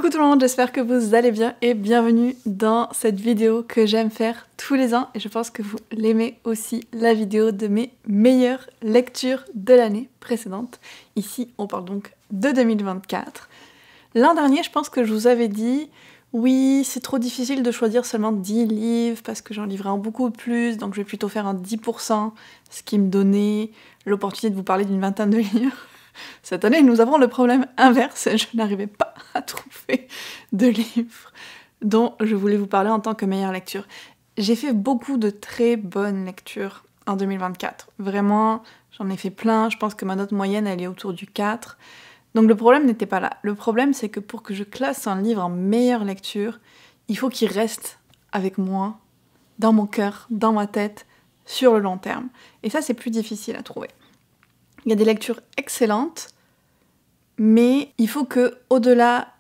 Coucou tout le monde, j'espère que vous allez bien et bienvenue dans cette vidéo que j'aime faire tous les ans et je pense que vous l'aimez aussi, la vidéo de mes meilleures lectures de l'année précédente. Ici on parle donc de 2024. L'an dernier je pense que je vous avais dit oui c'est trop difficile de choisir seulement 10 livres parce que j'en livrais beaucoup plus donc je vais plutôt faire un 10%, ce qui me donnait l'opportunité de vous parler d'une vingtaine de livres. Cette année, nous avons le problème inverse. Je n'arrivais pas à trouver de livres dont je voulais vous parler en tant que meilleure lecture. J'ai fait beaucoup de très bonnes lectures en 2024. Vraiment, j'en ai fait plein. Je pense que ma note moyenne, elle est autour du 4. Donc le problème n'était pas là. Le problème, c'est que pour que je classe un livre en meilleure lecture, il faut qu'il reste avec moi, dans mon cœur, dans ma tête, sur le long terme. Et ça, c'est plus difficile à trouver. Il y a des lectures excellentes, mais il faut que, au-delà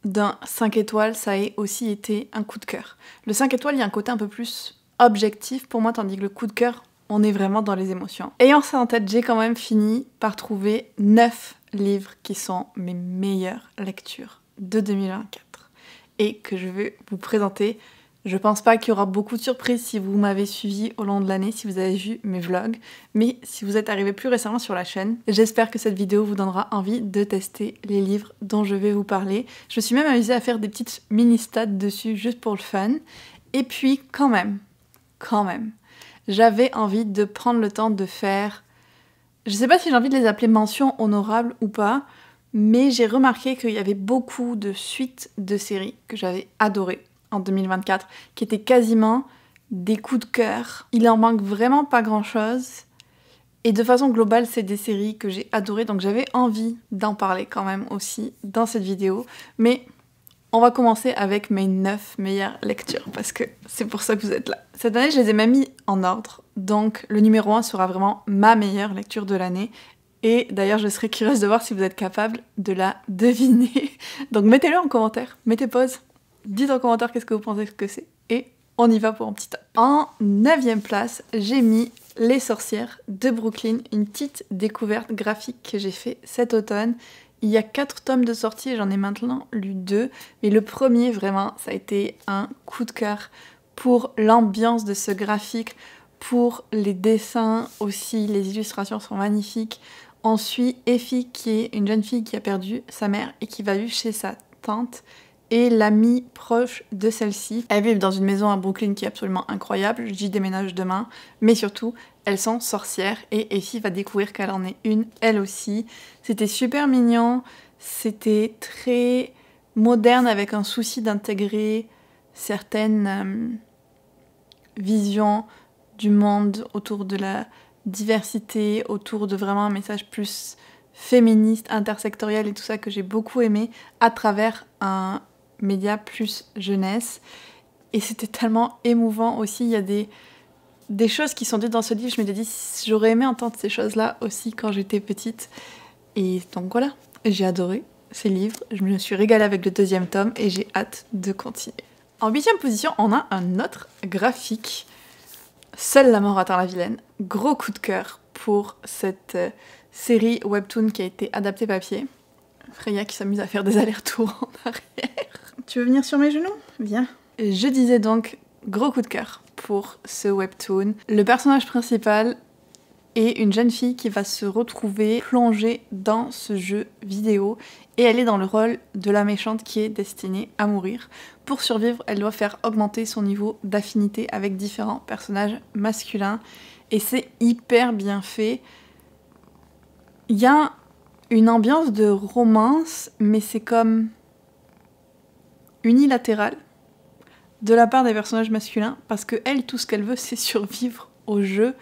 d'un 5 étoiles, ça ait aussi été un coup de cœur. Le 5 étoiles, il y a un côté un peu plus objectif pour moi, tandis que le coup de cœur, on est vraiment dans les émotions. Ayant ça en tête, j'ai quand même fini par trouver 9 livres qui sont mes meilleures lectures de 2024 et que je vais vous présenter. Je pense pas qu'il y aura beaucoup de surprises si vous m'avez suivi au long de l'année, si vous avez vu mes vlogs, mais si vous êtes arrivé plus récemment sur la chaîne, j'espère que cette vidéo vous donnera envie de tester les livres dont je vais vous parler. Je me suis même amusée à faire des petites mini-stats dessus juste pour le fun. Et puis quand même, j'avais envie de prendre le temps de faire... Je sais pas si j'ai envie de les appeler mentions honorables ou pas, mais j'ai remarqué qu'il y avait beaucoup de suites de séries que j'avais adorées en 2024, qui étaient quasiment des coups de cœur. Il en manque vraiment pas grand-chose. Et de façon globale, c'est des séries que j'ai adorées, donc j'avais envie d'en parler quand même aussi dans cette vidéo. Mais on va commencer avec mes 9 meilleures lectures, parce que c'est pour ça que vous êtes là. Cette année, je les ai même mis en ordre, donc le numéro 1 sera vraiment ma meilleure lecture de l'année. Et d'ailleurs, je serais curieuse de voir si vous êtes capable de la deviner. Donc mettez-le en commentaire, mettez pause. Dites en commentaire qu'est-ce que vous pensez que c'est. Et on y va pour un petit top. En 9e place, j'ai mis Les Sorcières de Brooklyn, une petite découverte graphique que j'ai fait cet automne. Il y a 4 tomes de sortie et j'en ai maintenant lu 2. Mais le premier, vraiment, ça a été un coup de cœur pour l'ambiance de ce graphique, pour les dessins aussi, les illustrations sont magnifiques. On suit Effie, qui est une jeune fille qui a perdu sa mère et qui va vivre chez sa tante et l'amie proche de celle-ci. Elles vivent dans une maison à Brooklyn qui est absolument incroyable, j'y déménage demain, mais surtout, elles sont sorcières et Effie va découvrir qu'elle en est une, elle aussi. C'était super mignon, c'était très moderne avec un souci d'intégrer certaines visions du monde autour de la diversité, autour de vraiment un message plus féministe, intersectoriel et tout ça que j'ai beaucoup aimé à travers un média plus jeunesse. Et c'était tellement émouvant aussi. Il y a des choses qui sont dites dans ce livre. Je m'étais dit, j'aurais aimé entendre ces choses-là aussi quand j'étais petite. Et donc voilà, j'ai adoré ces livres. Je me suis régalée avec le 2e tome et j'ai hâte de continuer. En 8e position, on a un autre graphique. Seule la mort atteint la vilaine. Gros coup de cœur pour cette série webtoon qui a été adaptée papier. Freya qui s'amuse à faire des allers-retours en arrière. Tu veux venir sur mes genoux? Viens. Je disais donc, gros coup de cœur pour ce webtoon. Le personnage principal est une jeune fille qui va se retrouver plongée dans ce jeu vidéo et elle est dans le rôle de la méchante qui est destinée à mourir. Pour survivre, elle doit faire augmenter son niveau d'affinité avec différents personnages masculins et c'est hyper bien fait. Il y a une ambiance de romance, mais c'est comme unilatéral de la part des personnages masculins parce que elle, tout ce qu'elle veut, c'est survivre au jeu.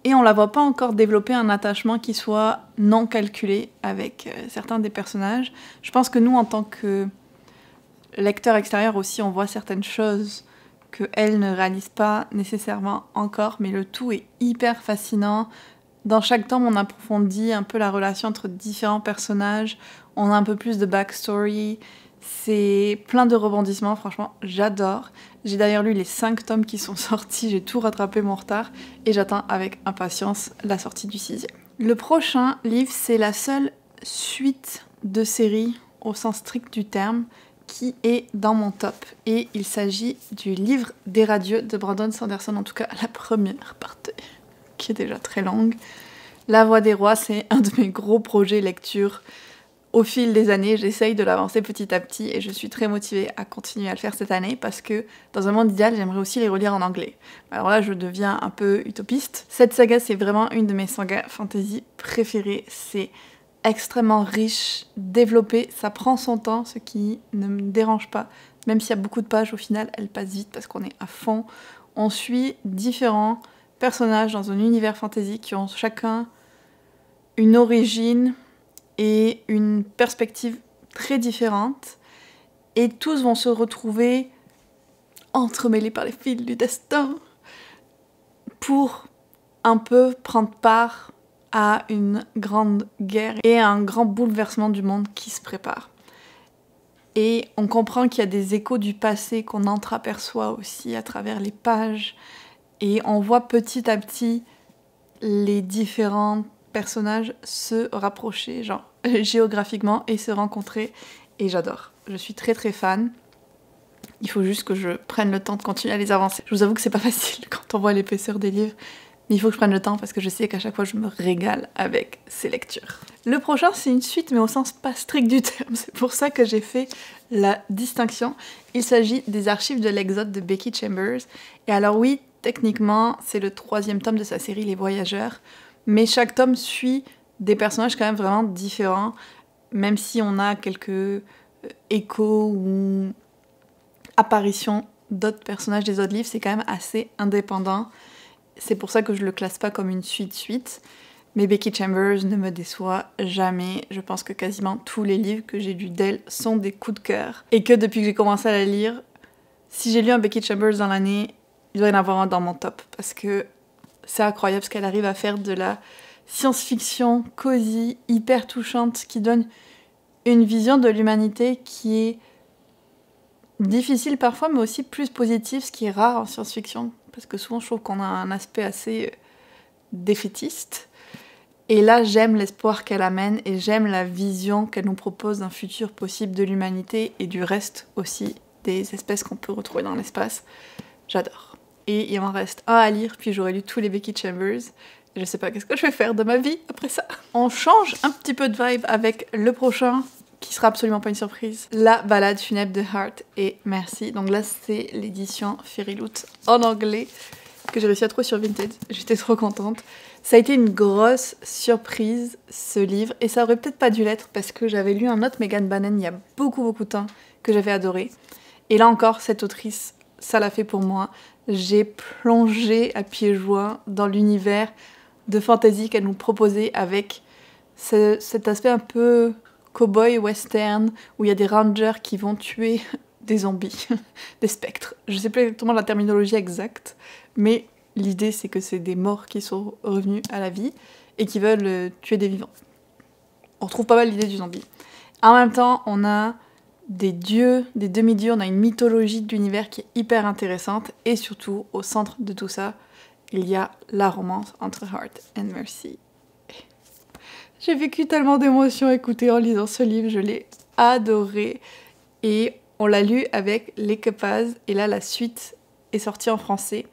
Et on la voit pas encore développer un attachement qui soit non calculé avec certains des personnages. Je pense que nous, en tant que lecteurs extérieurs aussi, on voit certaines choses qu'elle ne réalise pas nécessairement encore, mais le tout est hyper fascinant. Dans chaque tome, on approfondit un peu la relation entre différents personnages, on a un peu plus de backstory, c'est plein de rebondissements, franchement, j'adore. J'ai d'ailleurs lu les 5 tomes qui sont sortis, j'ai tout rattrapé mon retard, et j'attends avec impatience la sortie du 6e. Le prochain livre, c'est la seule suite de série au sens strict du terme, qui est dans mon top. Et il s'agit du livre des radieux de Brandon Sanderson, en tout cas la première partie, qui est déjà très longue. La Voix des rois, c'est un de mes gros projets lecture. Au fil des années, j'essaye de l'avancer petit à petit et je suis très motivée à continuer à le faire cette année parce que dans un monde idéal, j'aimerais aussi les relire en anglais. Alors là, je deviens un peu utopiste. Cette saga, c'est vraiment une de mes sagas fantasy préférées. C'est extrêmement riche, développé, ça prend son temps, ce qui ne me dérange pas. Même s'il y a beaucoup de pages, au final, elles passent vite parce qu'on est à fond. On suit différents personnages dans un univers fantasy qui ont chacun une origine et une perspective très différente. Et tous vont se retrouver entremêlés par les fils du destin pour un peu prendre part à une grande guerre et à un grand bouleversement du monde qui se prépare. Et on comprend qu'il y a des échos du passé qu'on entreaperçoit aussi à travers les pages. Et on voit petit à petit les différents personnages se rapprocher, genre géographiquement, et se rencontrer. Et j'adore. Je suis très très fan. Il faut juste que je prenne le temps de continuer à les avancer. Je vous avoue que c'est pas facile quand on voit l'épaisseur des livres. Mais il faut que je prenne le temps parce que je sais qu'à chaque fois je me régale avec ces lectures. Le prochain c'est une suite mais au sens pas strict du terme, c'est pour ça que j'ai fait la distinction. Il s'agit des archives de l'Exode de Becky Chambers. Et alors oui, techniquement c'est le 3e tome de sa série Les Voyageurs, mais chaque tome suit des personnages quand même vraiment différents, même si on a quelques échos ou apparitions d'autres personnages des autres livres, c'est quand même assez indépendant. C'est pour ça que je le classe pas comme une suite, mais Becky Chambers ne me déçoit jamais. Je pense que quasiment tous les livres que j'ai lus d'elle sont des coups de cœur. Et que depuis que j'ai commencé à la lire, si j'ai lu un Becky Chambers dans l'année, il doit y en avoir un dans mon top. Parce que c'est incroyable ce qu'elle arrive à faire de la science-fiction cosy, hyper touchante, qui donne une vision de l'humanité qui est difficile parfois, mais aussi plus positive, ce qui est rare en science-fiction. Parce que souvent, je trouve qu'on a un aspect assez défaitiste. Et là, j'aime l'espoir qu'elle amène et j'aime la vision qu'elle nous propose d'un futur possible de l'humanité et du reste aussi des espèces qu'on peut retrouver dans l'espace. J'adore. Et il m'en reste un à lire, puis j'aurai lu tous les Becky Chambers. Et je sais pas qu'est-ce que je vais faire de ma vie après ça. On change un petit peu de vibe avec le prochain, qui sera absolument pas une surprise. La balade funèbre de Heart et Merci. Donc là, c'est l'édition Fairyloot en anglais que j'ai réussi à trouver sur Vinted. J'étais trop contente. Ça a été une grosse surprise, ce livre. Et ça aurait peut-être pas dû l'être parce que j'avais lu un autre Megan Bannon il y a beaucoup de temps que j'avais adoré. Et là encore, cette autrice, ça l'a fait pour moi. J'ai plongé à pieds joints dans l'univers de fantasy qu'elle nous proposait avec cet aspect un peu cowboy western où il y a des rangers qui vont tuer des zombies, des spectres. Je sais pas exactement la terminologie exacte, mais l'idée c'est que c'est des morts qui sont revenus à la vie et qui veulent tuer des vivants. On retrouve pas mal l'idée du zombie. En même temps, on a des dieux, des demi-dieux, on a une mythologie de l'univers qui est hyper intéressante et surtout, au centre de tout ça, il y a la romance entre Heart and Mercy. J'ai vécu tellement d'émotions écoutez en lisant ce livre, je l'ai adoré. Et on l'a lu avec Les Kepaz, et là la suite est sortie en français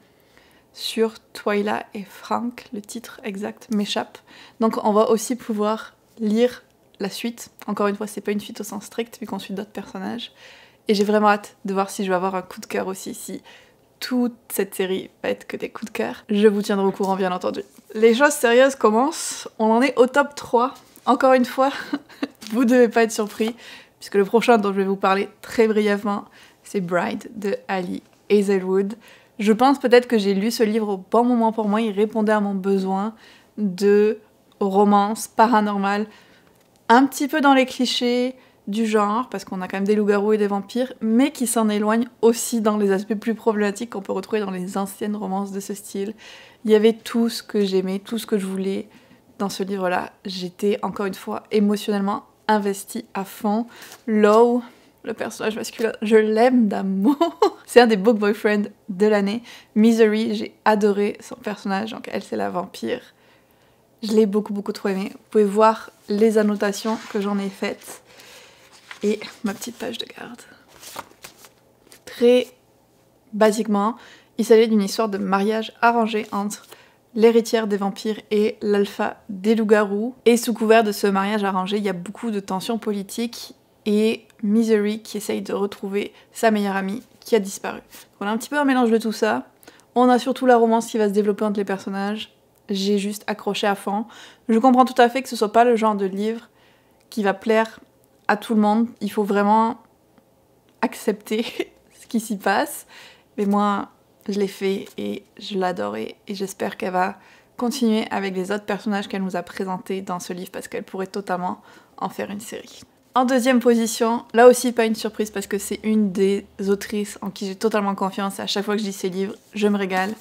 sur Twyla et Frank, le titre exact m'échappe. Donc on va aussi pouvoir lire la suite. Encore une fois, c'est pas une suite au sens strict, vu qu'on suit d'autres personnages. Et j'ai vraiment hâte de voir si je vais avoir un coup de cœur aussi, si toute cette série va être que des coups de cœur. Je vous tiendrai au courant, bien entendu. Les choses sérieuses commencent. On en est au top 3. Encore une fois, vous devez pas être surpris, puisque le prochain dont je vais vous parler très brièvement, c'est Bride de Ali Hazelwood. Je pense peut-être que j'ai lu ce livre au bon moment pour moi. Il répondait à mon besoin de romance paranormale, un petit peu dans les clichés du genre, parce qu'on a quand même des loups-garous et des vampires, mais qui s'en éloignent aussi dans les aspects plus problématiques qu'on peut retrouver dans les anciennes romances de ce style. Il y avait tout ce que j'aimais, tout ce que je voulais dans ce livre-là. J'étais, encore une fois, émotionnellement investie à fond. Lo, le personnage masculin, je l'aime d'amour. C'est un des book boyfriends de l'année. Misery, j'ai adoré son personnage, donc elle c'est la vampire. Je l'ai beaucoup trop aimé. Vous pouvez voir les annotations que j'en ai faites. et ma petite page de garde. Très basiquement, il s'agit d'une histoire de mariage arrangé entre l'héritière des vampires et l'alpha des loups-garous. Et sous couvert de ce mariage arrangé, il y a beaucoup de tensions politiques et Misery qui essaye de retrouver sa meilleure amie qui a disparu. On a un petit peu un mélange de tout ça. On a surtout la romance qui va se développer entre les personnages. J'ai juste accroché à fond. Je comprends tout à fait que ce soit pas le genre de livre qui va plaire à tout le monde. Il faut vraiment accepter ce qui s'y passe. Mais moi, je l'ai fait et je l'adorais. Et j'espère qu'elle va continuer avec les autres personnages qu'elle nous a présentés dans ce livre parce qu'elle pourrait totalement en faire une série. En deuxième position, là aussi pas une surprise parce que c'est une des autrices en qui j'ai totalement confiance et à chaque fois que je lis ses livres, je me régale.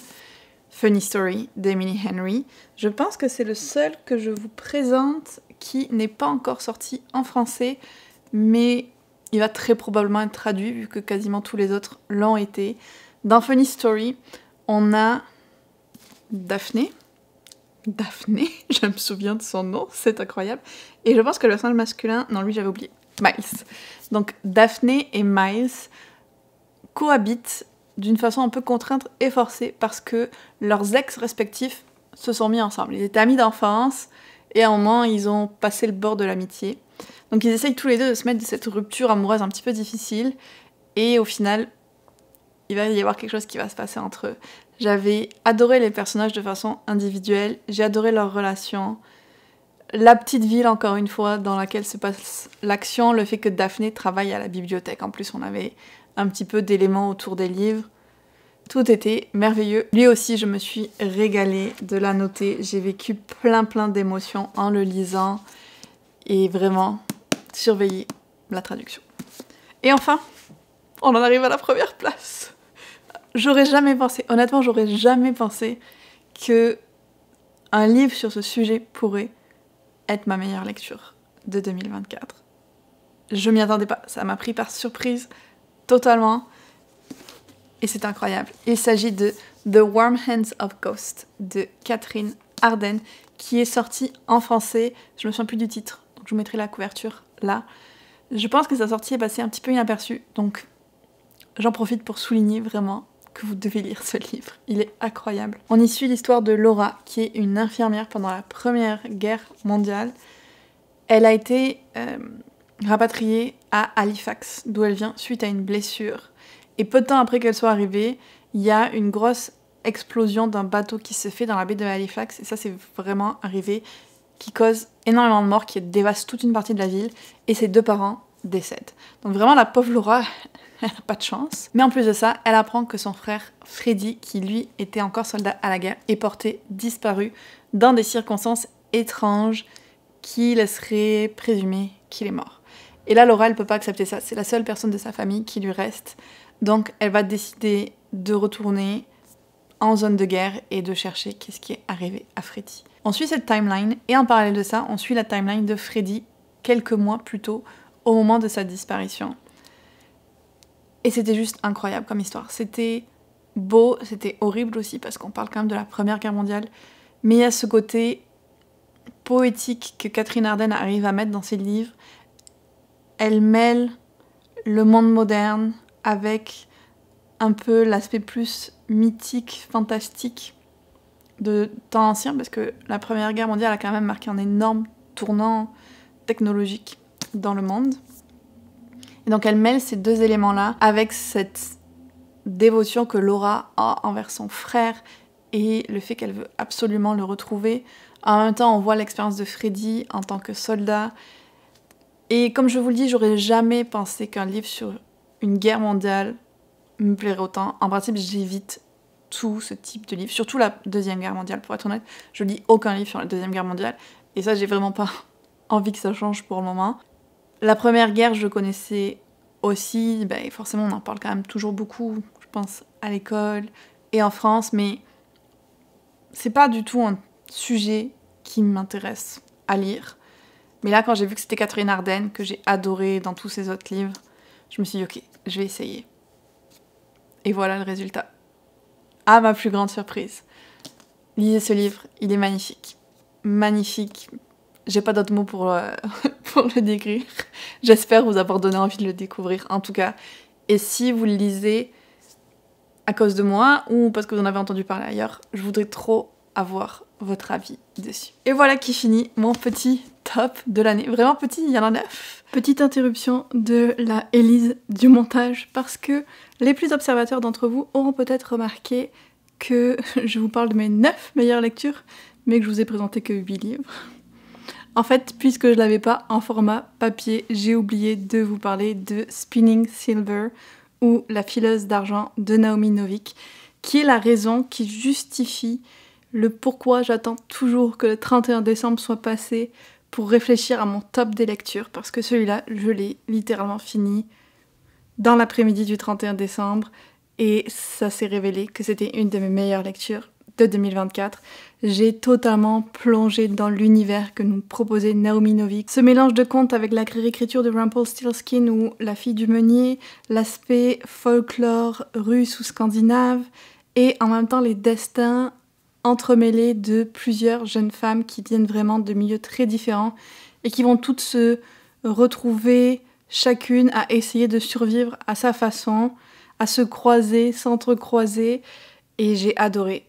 Funny Story d'Emily Henry. Je pense que c'est le seul que je vous présente qui n'est pas encore sorti en français, mais il va très probablement être traduit vu que quasiment tous les autres l'ont été. Dans Funny Story, on a Daphné, je me souviens de son nom, c'est incroyable. Et je pense que le personnage masculin, non lui j'avais oublié, Miles. Donc Daphné et Miles cohabitent d'une façon un peu contrainte et forcée parce que leurs ex respectifs se sont mis ensemble. Ils étaient amis d'enfance et à un moment ils ont passé le bord de l'amitié. Donc ils essayent tous les deux de se mettre de cette rupture amoureuse un petit peu difficile et au final il va y avoir quelque chose qui va se passer entre eux. J'avais adoré les personnages de façon individuelle, j'ai adoré leurs relations, la petite ville encore une fois dans laquelle se passe l'action, le fait que Daphné travaille à la bibliothèque, en plus on avait un petit peu d'éléments autour des livres, tout était merveilleux. Lui aussi je me suis régalée de la noter, j'ai vécu plein d'émotions en le lisant et vraiment surveiller la traduction. Et enfin, on en arrive à la première place. J'aurais jamais pensé, honnêtement, j'aurais jamais pensé que un livre sur ce sujet pourrait être ma meilleure lecture de 2024. Je m'y attendais pas, ça m'a pris par surprise totalement et c'est incroyable. Il s'agit de The Warm Hands of Ghost de Catherine Arden qui est sorti en français, je me souviens plus du titre, donc je vous mettrai la couverture là. Je pense que sa sortie est passée un petit peu inaperçue, donc j'en profite pour souligner vraiment que vous devez lire ce livre, il est incroyable. On y suit l'histoire de Laura, qui est une infirmière pendant la Première Guerre mondiale. Elle a été rapatriée à Halifax, d'où elle vient, suite à une blessure. Et peu de temps après qu'elle soit arrivée, il y a une grosse explosion d'un bateau qui se fait dans la baie de Halifax, et ça c'est vraiment arrivé, qui cause énormément de morts, qui dévaste toute une partie de la ville, et ses deux parents décèdent. Donc vraiment la pauvre Laura, elle n'a pas de chance. Mais en plus de ça, elle apprend que son frère Freddy, qui lui était encore soldat à la guerre, est porté disparu dans des circonstances étranges qui laisseraient présumer qu'il est mort. Et là, Laura, elle peut pas accepter ça. C'est la seule personne de sa famille qui lui reste. Donc, elle va décider de retourner en zone de guerre et de chercher qu'est-ce qui est arrivé à Freddy. On suit cette timeline et en parallèle de ça, on suit la timeline de Freddy quelques mois plus tôt, au moment de sa disparition. Et c'était juste incroyable comme histoire. C'était beau, c'était horrible aussi parce qu'on parle quand même de la Première Guerre mondiale. Mais il y a ce côté poétique que Catherine Arden arrive à mettre dans ses livres. Elle mêle le monde moderne avec un peu l'aspect plus mythique, fantastique de temps ancien parce que la Première Guerre mondiale a quand même marqué un énorme tournant technologique dans le monde. Et donc elle mêle ces deux éléments-là avec cette dévotion que Laura a envers son frère et le fait qu'elle veut absolument le retrouver. En même temps, on voit l'expérience de Freddy en tant que soldat. Et comme je vous le dis, j'aurais jamais pensé qu'un livre sur une guerre mondiale me plairait autant. En principe, j'évite tout ce type de livre, surtout la Deuxième Guerre mondiale, pour être honnête. Je lis aucun livre sur la Deuxième Guerre mondiale. Et ça, j'ai vraiment pas envie que ça change pour le moment. La Première Guerre, je connaissais aussi, forcément on en parle quand même toujours beaucoup, je pense, à l'école et en France, mais c'est pas du tout un sujet qui m'intéresse à lire. Mais là, quand j'ai vu que c'était Catherine Arden, que j'ai adoré dans tous ses autres livres, je me suis dit, ok, je vais essayer. Et voilà le résultat. À ma plus grande surprise. Lisez ce livre, il est magnifique. Magnifique. J'ai pas d'autres mots pour, pour le décrire. J'espère vous avoir donné envie de le découvrir, en tout cas. Et si vous le lisez à cause de moi ou parce que vous en avez entendu parler ailleurs, je voudrais trop avoir votre avis dessus. Et voilà qui finit mon petit top de l'année. Vraiment petit, il y en a 9. Petite interruption de la Élise du montage parce que les plus observateurs d'entre vous auront peut-être remarqué que je vous parle de mes 9 meilleures lectures, mais que je vous ai présenté que 8 livres. En fait, puisque je l'avais pas en format papier, j'ai oublié de vous parler de Spinning Silver ou La fileuse d'argent de Naomi Novik, qui est la raison qui justifie le pourquoi j'attends toujours que le 31 décembre soit passé pour réfléchir à mon top des lectures, parce que celui-là, je l'ai littéralement fini dans l'après-midi du 31 décembre, et ça s'est révélé que c'était une de mes meilleures lectures de 2024. J'ai totalement plongé dans l'univers que nous proposait Naomi Novik. Ce mélange de contes avec la réécriture de Rumpelstiltskin ou La fille du meunier, l'aspect folklore russe ou scandinave, et en même temps les destins entremêlés de plusieurs jeunes femmes qui viennent vraiment de milieux très différents et qui vont toutes se retrouver chacune à essayer de survivre à sa façon, à se croiser, s'entrecroiser. Et j'ai adoré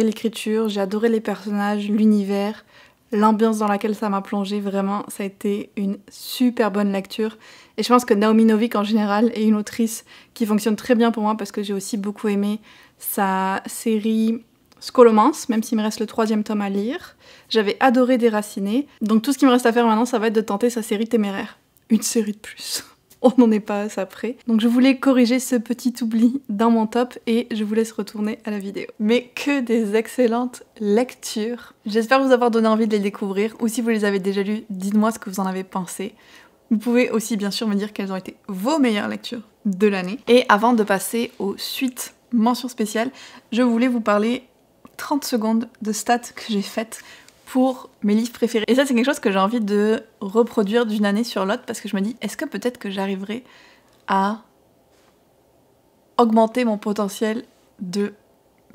l'écriture, j'ai adoré les personnages, l'univers, l'ambiance dans laquelle ça m'a plongée. Vraiment, ça a été une super bonne lecture. Et je pense que Naomi Novik en général est une autrice qui fonctionne très bien pour moi parce que j'ai aussi beaucoup aimé sa série Scholomance, même s'il me reste le 3e tome à lire. J'avais adoré Déraciné. Donc tout ce qui me reste à faire maintenant, ça va être de tenter sa série Téméraire. Une série de plus. On n'en est pas à ça près. Donc je voulais corriger ce petit oubli dans mon top et je vous laisse retourner à la vidéo. Mais que des excellentes lectures. J'espère vous avoir donné envie de les découvrir, ou si vous les avez déjà lues, dites-moi ce que vous en avez pensé. Vous pouvez aussi bien sûr me dire quelles ont été vos meilleures lectures de l'année. Et avant de passer aux suites mentions spéciales, je voulais vous parler 30 secondes de stats que j'ai faites pour mes livres préférés. Et ça, c'est quelque chose que j'ai envie de reproduire d'une année sur l'autre parce que je me dis, est-ce que peut-être que j'arriverai à augmenter mon potentiel de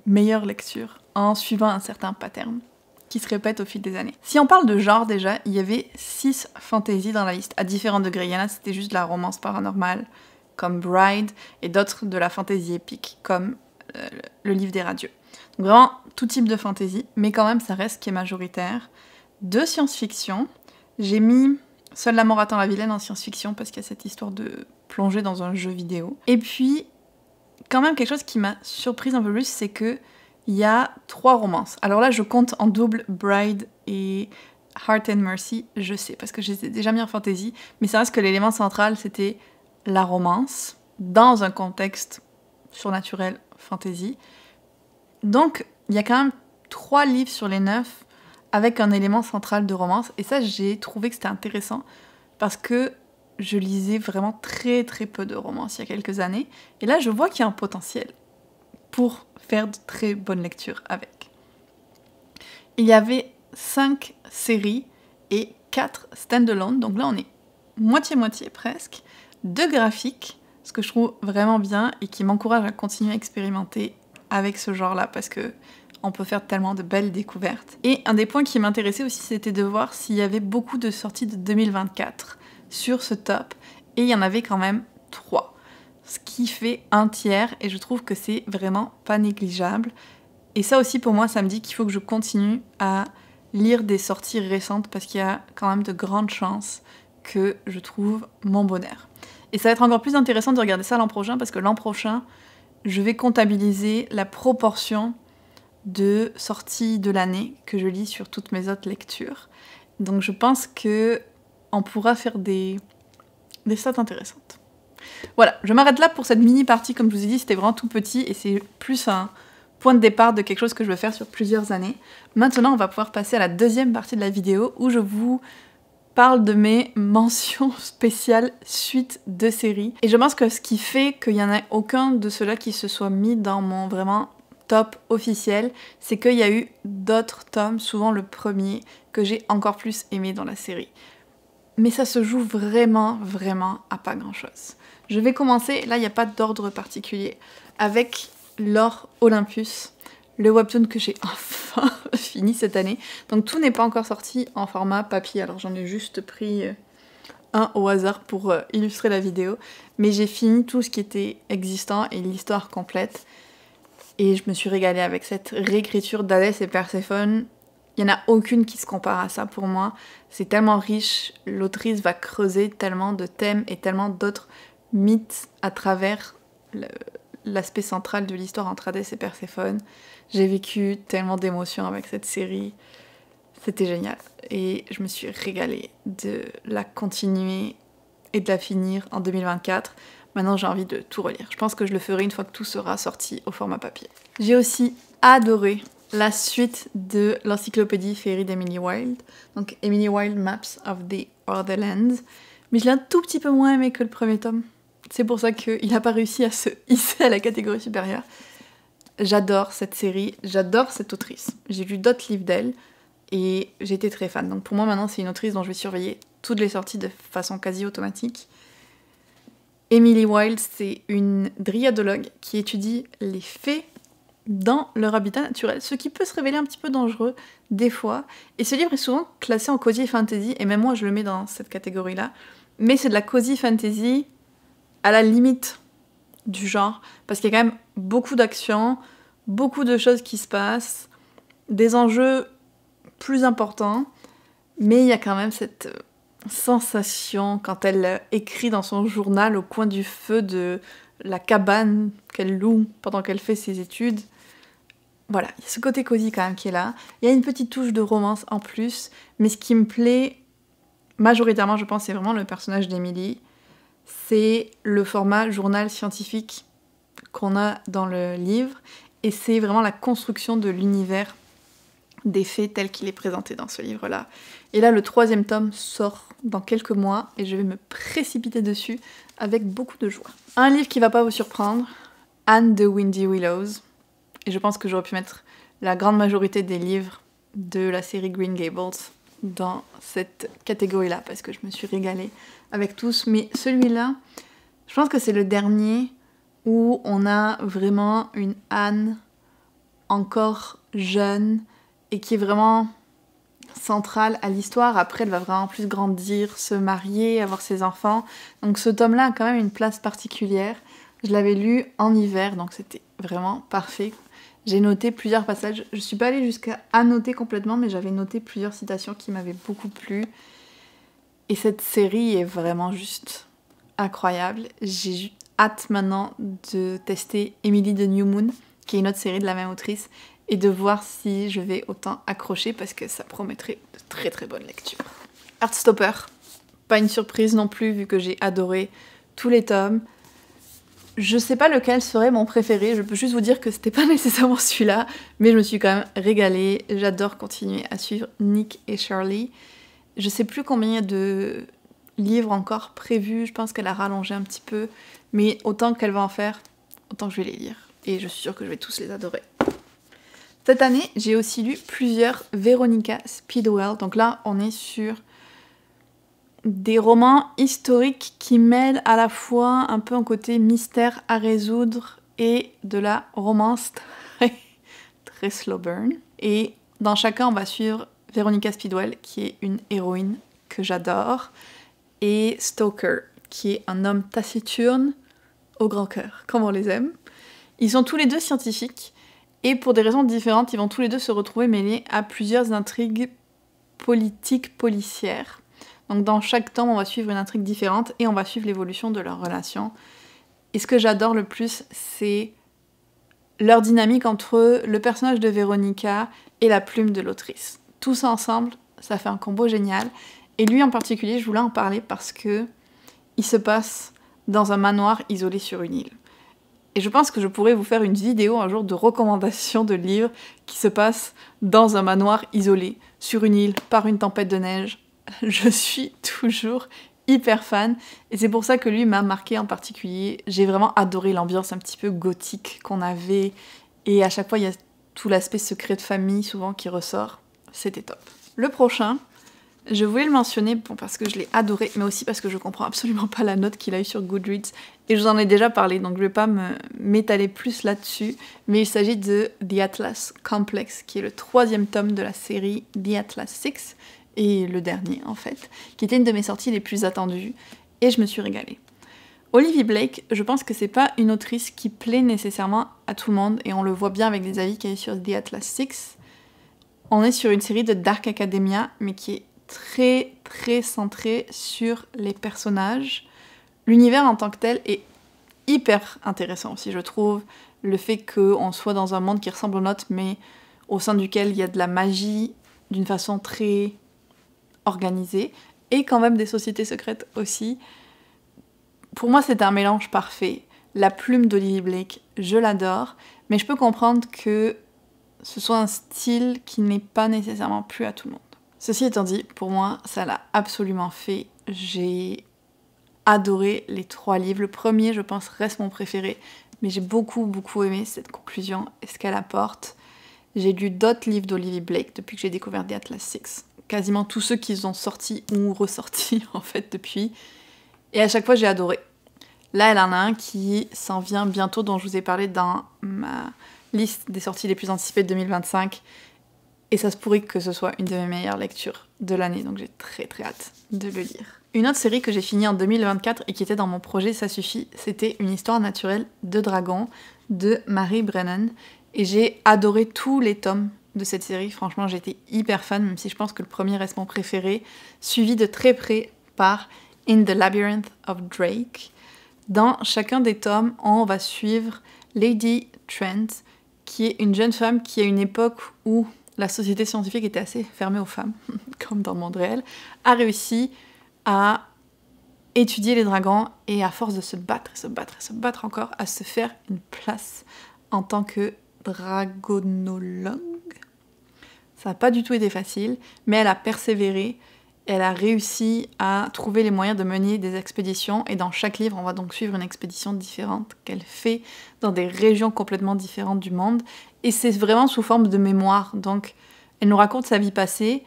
meilleure lecture en suivant un certain pattern qui se répète au fil des années. Si on parle de genre déjà, il y avait 6 fantasy dans la liste, à différents degrés. Il y en a, c'était juste de la romance paranormale, comme Bride, et d'autres de la fantasy épique, comme le livre des radieux. Donc vraiment tout type de fantasy, mais quand même ça reste ce qui est majoritaire. De science-fiction, j'ai mis Seul l'amour attend la vilaine en science-fiction parce qu'il y a cette histoire de plonger dans un jeu vidéo. Et puis, quand même quelque chose qui m'a surprise un peu plus, c'est que il y a 3 romances. Alors là, je compte en double Bride et Heart and Mercy, je sais, parce que je les ai déjà mis en fantasy, mais ça reste que l'élément central, c'était la romance, dans un contexte surnaturel fantasy. Donc, il y a quand même 3 livres sur les 9 avec un élément central de romance. Et ça, j'ai trouvé que c'était intéressant parce que je lisais vraiment très très peu de romances il y a quelques années. Et là, je vois qu'il y a un potentiel pour faire de très bonnes lectures avec. Il y avait 5 séries et 4 stand-alone. Donc là, on est moitié-moitié presque. 2 graphiques, ce que je trouve vraiment bien et qui m'encourage à continuer à expérimenter avec ce genre-là parce que on peut faire tellement de belles découvertes. Et un des points qui m'intéressait aussi, c'était de voir s'il y avait beaucoup de sorties de 2024 sur ce top, et il y en avait quand même 3, ce qui fait un tiers, et je trouve que c'est vraiment pas négligeable. Et ça aussi pour moi, ça me dit qu'il faut que je continue à lire des sorties récentes parce qu'il y a quand même de grandes chances que je trouve mon bonheur. Et ça va être encore plus intéressant de regarder ça l'an prochain parce que l'an prochain, je vais comptabiliser la proportion de sorties de l'année que je lis sur toutes mes autres lectures. Donc je pense que on pourra faire des stats intéressantes. Voilà, je m'arrête là pour cette mini partie, comme je vous ai dit, c'était vraiment tout petit et c'est plus un point de départ de quelque chose que je veux faire sur plusieurs années. Maintenant, on va pouvoir passer à la deuxième partie de la vidéo où je vous parle de mes mentions spéciales suite de séries. Et je pense que ce qui fait qu'il n'y en a aucun de ceux-là qui se soit mis dans mon vraiment top officiel, c'est qu'il y a eu d'autres tomes, souvent le premier, que j'ai encore plus aimé dans la série. Mais ça se joue vraiment, vraiment à pas grand-chose. Je vais commencer, là il n'y a pas d'ordre particulier, avec L'Or Olympus, le webtoon que j'ai enfin fini cette année. Donc tout n'est pas encore sorti en format papier, alors j'en ai juste pris un au hasard pour illustrer la vidéo. Mais j'ai fini tout ce qui était existant et l'histoire complète. Et je me suis régalée avec cette réécriture d'Hadès et Perséphone. Il n'y en a aucune qui se compare à ça pour moi. C'est tellement riche, l'autrice va creuser tellement de thèmes et tellement d'autres mythes à travers l'aspect central de l'histoire entre Hadès et Perséphone. J'ai vécu tellement d'émotions avec cette série. C'était génial. Et je me suis régalée de la continuer et de la finir en 2024. Maintenant, j'ai envie de tout relire. Je pense que je le ferai une fois que tout sera sorti au format papier. J'ai aussi adoré la suite de l'encyclopédie féerie d'Emily Wilde. Donc Emily Wilde Maps of the Otherlands. Mais je l'ai un tout petit peu moins aimé que le premier tome. C'est pour ça qu'il n'a pas réussi à se hisser à la catégorie supérieure. J'adore cette série, j'adore cette autrice. J'ai lu d'autres livres d'elle et j'étais très fan. Donc pour moi maintenant c'est une autrice dont je vais surveiller toutes les sorties de façon quasi automatique. Emily Wilde, c'est une dryadologue qui étudie les fées dans leur habitat naturel, ce qui peut se révéler un petit peu dangereux des fois. Et ce livre est souvent classé en cozy fantasy, et même moi je le mets dans cette catégorie-là. Mais c'est de la cozy fantasy à la limite du genre, parce qu'il y a quand même beaucoup d'action, beaucoup de choses qui se passent, des enjeux plus importants, mais il y a quand même cette sensation quand elle écrit dans son journal au coin du feu de la cabane qu'elle loue pendant qu'elle fait ses études. Voilà, il y a ce côté cosy quand même qui est là. Il y a une petite touche de romance en plus, mais ce qui me plaît majoritairement, je pense, c'est vraiment le personnage d'Emily. C'est le format journal scientifique qu'on a dans le livre, et c'est vraiment la construction de l'univers des faits tel qu'il est présenté dans ce livre-là. Et là, le 3e tome sort dans quelques mois, et je vais me précipiter dessus avec beaucoup de joie. Un livre qui va pas vous surprendre, Anne de Windy Willows. Et je pense que j'aurais pu mettre la grande majorité des livres de la série Green Gables dans cette catégorie-là, parce que je me suis régalée avec tous. Mais celui-là, je pense que c'est le dernier où on a vraiment une Anne encore jeune et qui est vraiment centrale à l'histoire. Après, elle va vraiment plus grandir, se marier, avoir ses enfants. Donc ce tome-là a quand même une place particulière. Je l'avais lu en hiver, donc c'était vraiment parfait. J'ai noté plusieurs passages. Je suis pas allée jusqu'à annoter complètement, mais j'avais noté plusieurs citations qui m'avaient beaucoup plu. Et cette série est vraiment juste incroyable. J'ai hâte maintenant de tester Emily de New Moon, qui est une autre série de la même autrice, et de voir si je vais autant accrocher, parce que ça promettrait de très très bonnes lectures. Heartstopper, pas une surprise non plus, vu que j'ai adoré tous les tomes. Je sais pas lequel serait mon préféré, je peux juste vous dire que c'était pas nécessairement celui-là, mais je me suis quand même régalée. J'adore continuer à suivre Nick et Charlie. Je sais plus combien il y a de livres encore prévus, je pense qu'elle a rallongé un petit peu, mais autant qu'elle va en faire, autant que je vais les lire. Et je suis sûre que je vais tous les adorer. Cette année, j'ai aussi lu plusieurs Veronica Speedwell, donc là on est sur des romans historiques qui mêlent à la fois un peu un côté mystère à résoudre et de la romance très slow burn. Et dans chacun, on va suivre Veronica Speedwell, qui est une héroïne que j'adore, et Stoker, qui est un homme taciturne au grand cœur, comme on les aime. Ils sont tous les deux scientifiques, et pour des raisons différentes, ils vont tous les deux se retrouver mêlés à plusieurs intrigues politiques policières. Donc dans chaque tome, on va suivre une intrigue différente et on va suivre l'évolution de leur relation. Et ce que j'adore le plus, c'est leur dynamique entre le personnage de Veronica et la plume de l'autrice. Tout ça ensemble, ça fait un combo génial. Et lui en particulier, je voulais en parler parce que il se passe dans un manoir isolé sur une île. Et je pense que je pourrais vous faire une vidéo un jour de recommandation de livres qui se passent dans un manoir isolé, sur une île, par une tempête de neige. Je suis toujours hyper fan et c'est pour ça que lui m'a marqué en particulier. J'ai vraiment adoré l'ambiance un petit peu gothique qu'on avait et à chaque fois il y a tout l'aspect secret de famille souvent qui ressort. C'était top. Le prochain, Je voulais le mentionner parce que je l'ai adoré, mais aussi parce que je comprends absolument pas la note qu'il a eue sur Goodreads. Et je vous en ai déjà parlé, donc je vais pas m'étaler plus là-dessus. Mais il s'agit de The Atlas Complex, qui est le 3e tome de la série The Atlas 6, et le dernier en fait, qui était une de mes sorties les plus attendues, et je me suis régalée. Olivia Blake, je pense que c'est pas une autrice qui plaît nécessairement à tout le monde, et on le voit bien avec les avis qu'il y a sur The Atlas 6. On est sur une série de Dark Academia, mais qui est très centrée sur les personnages. L'univers en tant que tel est hyper intéressant aussi, je trouve. Le fait qu'on soit dans un monde qui ressemble au nôtre, mais au sein duquel il y a de la magie d'une façon très organisée, et quand même des sociétés secrètes aussi. Pour moi, c'est un mélange parfait. La plume d'Olivia Blake, je l'adore, mais je peux comprendre que ce soit un style qui n'est pas nécessairement plu à tout le monde. Ceci étant dit, pour moi, ça l'a absolument fait. J'ai adoré les 3 livres. Le premier, je pense, reste mon préféré, mais j'ai beaucoup aimé cette conclusion et ce qu'elle apporte. J'ai lu d'autres livres d'Olivia Blake depuis que j'ai découvert The Atlas 6. Quasiment tous ceux qui ont sorti ou ressorti, en fait, depuis. Et à chaque fois, j'ai adoré. Là, elle en a un qui s'en vient bientôt, dont je vous ai parlé dans ma liste des sorties les plus anticipées de 2025. Et ça se pourrait que ce soit une de mes meilleures lectures de l'année, donc j'ai très hâte de le lire. Une autre série que j'ai finie en 2024 et qui était dans mon projet Ça suffit, c'était Une histoire naturelle de dragon de Mary Brennan. Et j'ai adoré tous les tomes de cette série, franchement j'étais hyper fan, même si je pense que le premier reste mon préféré, suivi de très près par In the Labyrinth of Drake. Dans chacun des tomes, on va suivre Lady Trent, qui est une jeune femme qui, à une époque où la société scientifique était assez fermée aux femmes, comme dans le monde réel, a réussi à étudier les dragons et à force de se battre encore, à se faire une place en tant que dragonologue. Ça n'a pas du tout été facile, mais elle a persévéré. Elle a réussi à trouver les moyens de mener des expéditions, et dans chaque livre, on va donc suivre une expédition différente qu'elle fait dans des régions complètement différentes du monde, et c'est vraiment sous forme de mémoire. Donc, elle nous raconte sa vie passée,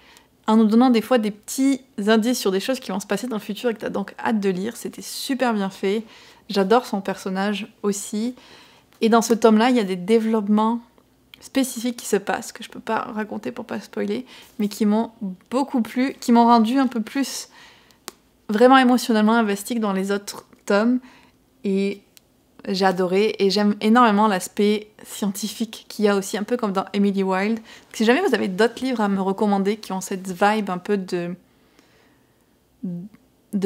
en nous donnant des fois des petits indices sur des choses qui vont se passer dans le futur et que tu as donc hâte de lire. C'était super bien fait. J'adore son personnage aussi. Et dans ce tome-là, il y a des développements spécifiques qui se passent, que je peux pas raconter pour pas spoiler, mais qui m'ont beaucoup plu, qui m'ont rendu un peu plus vraiment émotionnellement investie que dans les autres tomes, et j'ai adoré, et j'aime énormément l'aspect scientifique qu'il y a aussi, un peu comme dans Emily Wilde. Si jamais vous avez d'autres livres à me recommander qui ont cette vibe un peu de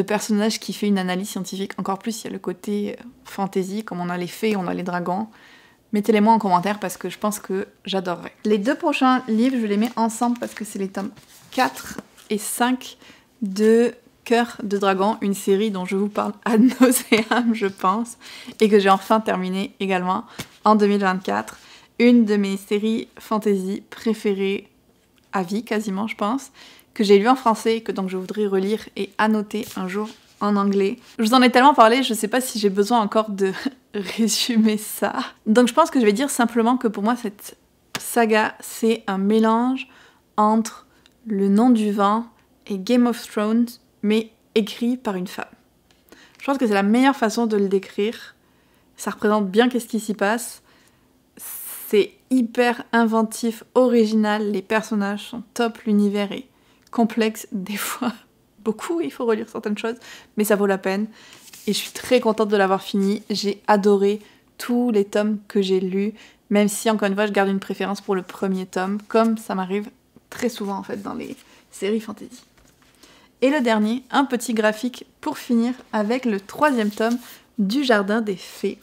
personnage qui fait une analyse scientifique, encore plus il y a le côté fantasy, comme on a les fées, on a les dragons, mettez-les-moi en commentaire parce que je pense que j'adorerais. Les 2 prochains livres, je les mets ensemble parce que c'est les tomes 4 et 5 de Cœur de Dragon, une série dont je vous parle ad nauseam, je pense, et que j'ai enfin terminée également en 2024. Une de mes séries fantasy préférées à vie, quasiment, je pense, que j'ai lu en français et que donc je voudrais relire et annoter un jour en anglais. Je vous en ai tellement parlé, je sais pas si j'ai besoin encore de résumer ça. Donc je pense que je vais dire simplement que pour moi cette saga c'est un mélange entre Le Nom du Vent et Game of Thrones, mais écrit par une femme. Je pense que c'est la meilleure façon de le décrire. Ça représente bien qu'est-ce qui s'y passe. C'est hyper inventif, original, les personnages sont top, l'univers est complexe des fois. Beaucoup, il faut relire certaines choses, mais ça vaut la peine. Et je suis très contente de l'avoir fini. J'ai adoré tous les tomes que j'ai lus, même si, encore une fois, je garde une préférence pour le premier tome, comme ça m'arrive très souvent, en fait, dans les séries fantasy. Et le dernier, un petit graphique pour finir, avec le 3e tome du Jardin des Fées,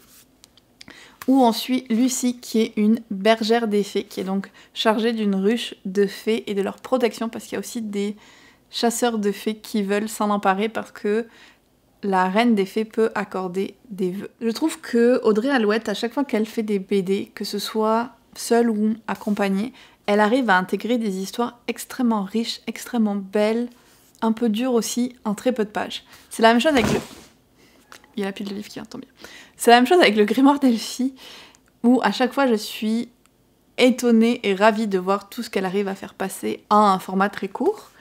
où on suit Lucie, qui est une bergère des fées, qui est donc chargée d'une ruche de fées et de leur protection, parce qu'il y a aussi des chasseurs de fées qui veulent s'en emparer parce que la reine des fées peut accorder des vœux. Je trouve que Audrey Alouette, à chaque fois qu'elle fait des BD, que ce soit seule ou accompagnée, elle arrive à intégrer des histoires extrêmement riches, extrêmement belles, un peu dures aussi, en très peu de pages. C'est la même chose avec le... Il y a la pile de livres qui vient, tant bien. C'est la même chose avec le Grimoire d'Elphie, où à chaque fois je suis étonnée et ravie de voir tout ce qu'elle arrive à faire passer en un format très court.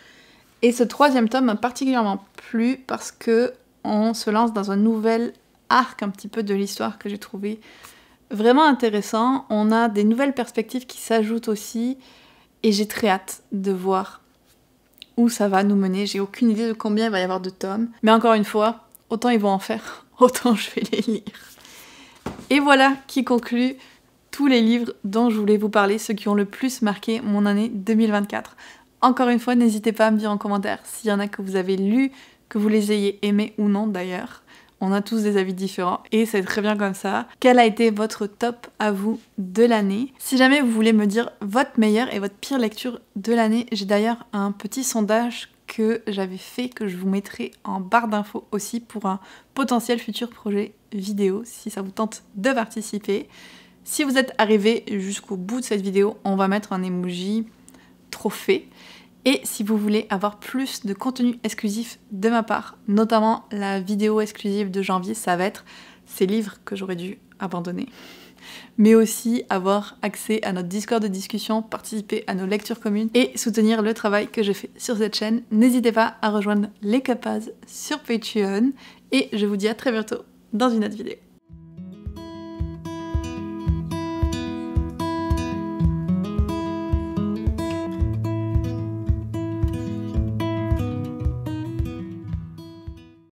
Et ce 3e tome m'a particulièrement plu parce que on se lance dans un nouvel arc un petit peu de l'histoire que j'ai trouvé vraiment intéressant. On a des nouvelles perspectives qui s'ajoutent aussi et j'ai très hâte de voir où ça va nous mener. J'ai aucune idée de combien il va y avoir de tomes. Mais encore une fois, autant ils vont en faire, autant je vais les lire. Et voilà qui conclut tous les livres dont je voulais vous parler, ceux qui ont le plus marqué mon année 2024. Encore une fois, n'hésitez pas à me dire en commentaire s'il y en a que vous avez lus, que vous les ayez aimés ou non d'ailleurs. On a tous des avis différents et c'est très bien comme ça. Quel a été votre top à vous de l'année? Si jamais vous voulez me dire votre meilleure et votre pire lecture de l'année, j'ai d'ailleurs un petit sondage que j'avais fait, que je vous mettrai en barre d'infos aussi pour un potentiel futur projet vidéo, si ça vous tente de participer. Si vous êtes arrivé jusqu'au bout de cette vidéo, on va mettre un emoji trophée. Et si vous voulez avoir plus de contenu exclusif de ma part, notamment la vidéo exclusive de janvier, ça va être ces livres que j'aurais dû abandonner. Mais aussi avoir accès à notre Discord de discussion, participer à nos lectures communes et soutenir le travail que je fais sur cette chaîne. N'hésitez pas à rejoindre les Capas sur Patreon et je vous dis à très bientôt dans une autre vidéo.